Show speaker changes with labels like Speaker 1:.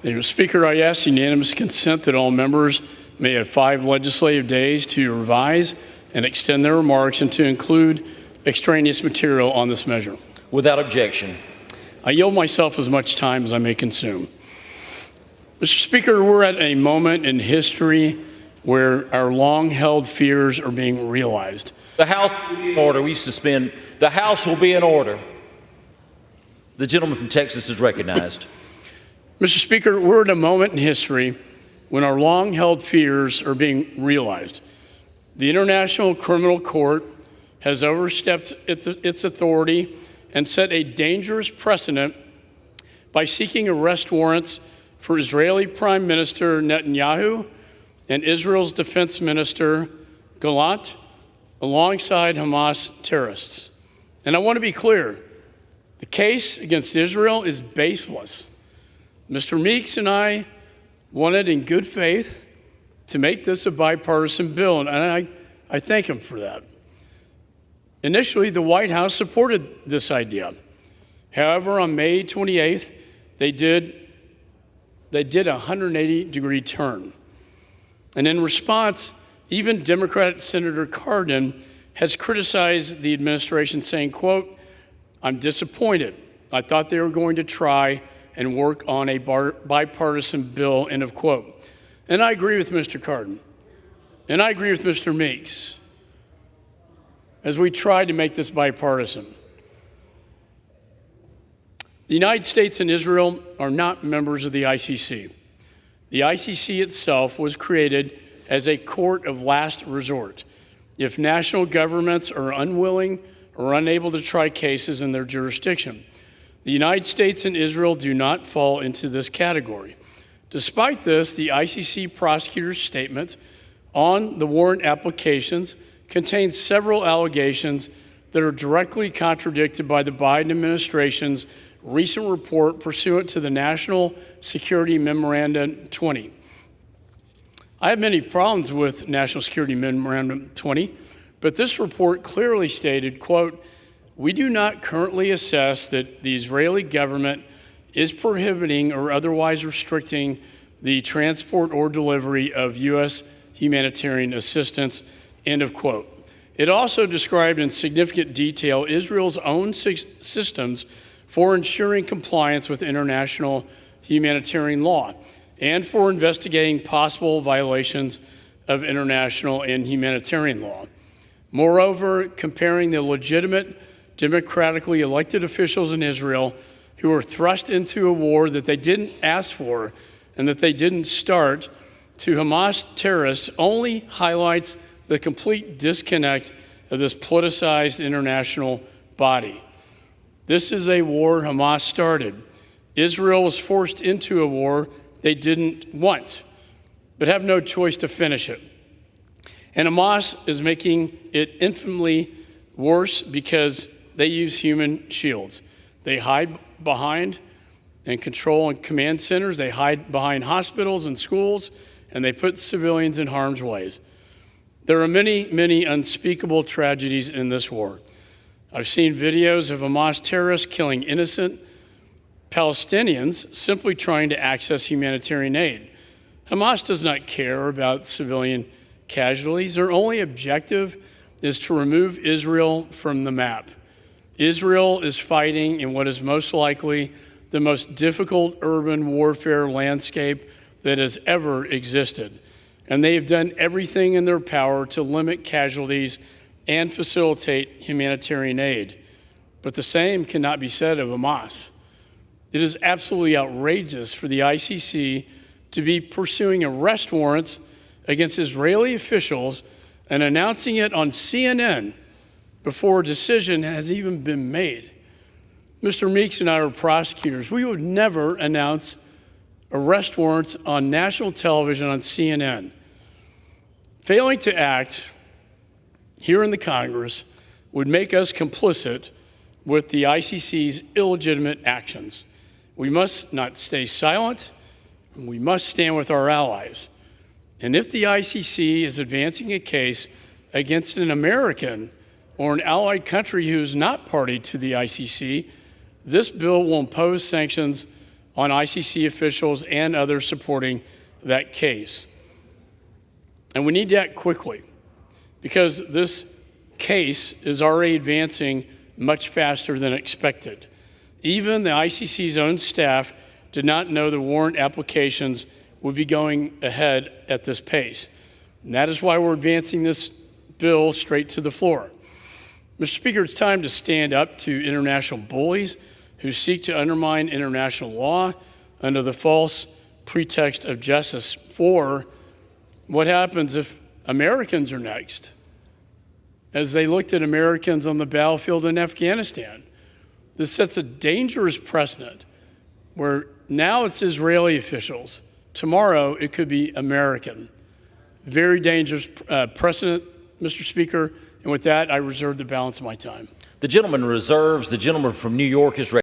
Speaker 1: Mr. Speaker, I ask unanimous consent that all members may have 5 legislative days to revise and extend their remarks and to include extraneous material on this measure.
Speaker 2: Without objection.
Speaker 1: I yield myself as much time as I may consume. Mr. Speaker, we're at a moment in history where our long-held fears are being realized.
Speaker 2: The House will be in order. We suspend. The House will be in order. The gentleman from Texas is recognized.
Speaker 1: Mr. Speaker, we're at a moment in history when our long-held fears are being realized. The International Criminal Court has overstepped its authority and set a dangerous precedent by seeking arrest warrants for Israeli Prime Minister Netanyahu and Israel's Defense Minister Gallant alongside Hamas terrorists. And I want to be clear, the case against Israel is baseless. Mr. Meeks and I wanted in good faith to make this a bipartisan bill, and I thank him for that. Initially, the White House supported this idea. However, on May 28th, they did a 180-degree turn. And in response, even Democrat Senator Cardin has criticized the administration, saying, quote, "I'm disappointed. I thought they were going to try and work on a bipartisan bill," end of quote. And I agree with Mr. Cardin. And I agree with Mr. Meeks as we tried to make this bipartisan. The United States and Israel are not members of the ICC. The ICC itself was created as a court of last resort if national governments are unwilling or unable to try cases in their jurisdiction. The United States and Israel do not fall into this category. Despite this, the ICC prosecutor's statement on the warrant applications contains several allegations that are directly contradicted by the Biden administration's recent report pursuant to the National Security Memorandum 20. I have many problems with National Security Memorandum 20, but this report clearly stated, quote, "We do not currently assess that the Israeli government is prohibiting or otherwise restricting the transport or delivery of U.S. humanitarian assistance," end of quote. It also described in significant detail Israel's own systems for ensuring compliance with international humanitarian law and for investigating possible violations of international and humanitarian law. Moreover, comparing the legitimate, democratically elected officials in Israel who were thrust into a war that they didn't ask for and that they didn't start to Hamas terrorists only highlights the complete disconnect of this politicized international body. This is a war Hamas started. Israel was forced into a war they didn't want, but have no choice to finish it. And Hamas is making it infinitely worse because they use human shields. They hide behind and control and command centers. They hide behind hospitals and schools, and they put civilians in harm's way. There are many, many unspeakable tragedies in this war. I've seen videos of Hamas terrorists killing innocent Palestinians simply trying to access humanitarian aid. Hamas does not care about civilian casualties. Their only objective is to remove Israel from the map. Israel is fighting in what is most likely the most difficult urban warfare landscape that has ever existed. And they have done everything in their power to limit casualties and facilitate humanitarian aid. But the same cannot be said of Hamas. It is absolutely outrageous for the ICC to be pursuing arrest warrants against Israeli officials and announcing it on CNN before a decision has even been made. Mr. Meeks and I are prosecutors. We would never announce arrest warrants on national television on CNN. Failing to act here in the Congress would make us complicit with the ICC's illegitimate actions. We must not stay silent, and we must stand with our allies. And if the ICC is advancing a case against an American or an allied country who is not party to the ICC, this bill will impose sanctions on ICC officials and others supporting that case. And we need to act quickly because this case is already advancing much faster than expected. Even the ICC's own staff did not know the warrant applications would be going ahead at this pace. And that is why we're advancing this bill straight to the floor. Mr. Speaker, it's time to stand up to international bullies who seek to undermine international law under the false pretext of justice. For what happens if Americans are next? As they looked at Americans on the battlefield in Afghanistan, this sets a dangerous precedent where now it's Israeli officials. Tomorrow it could be American. Very dangerous precedent, Mr. Speaker. And with that, I reserve the balance of my time.
Speaker 2: The gentleman reserves. The gentleman from New York is ready.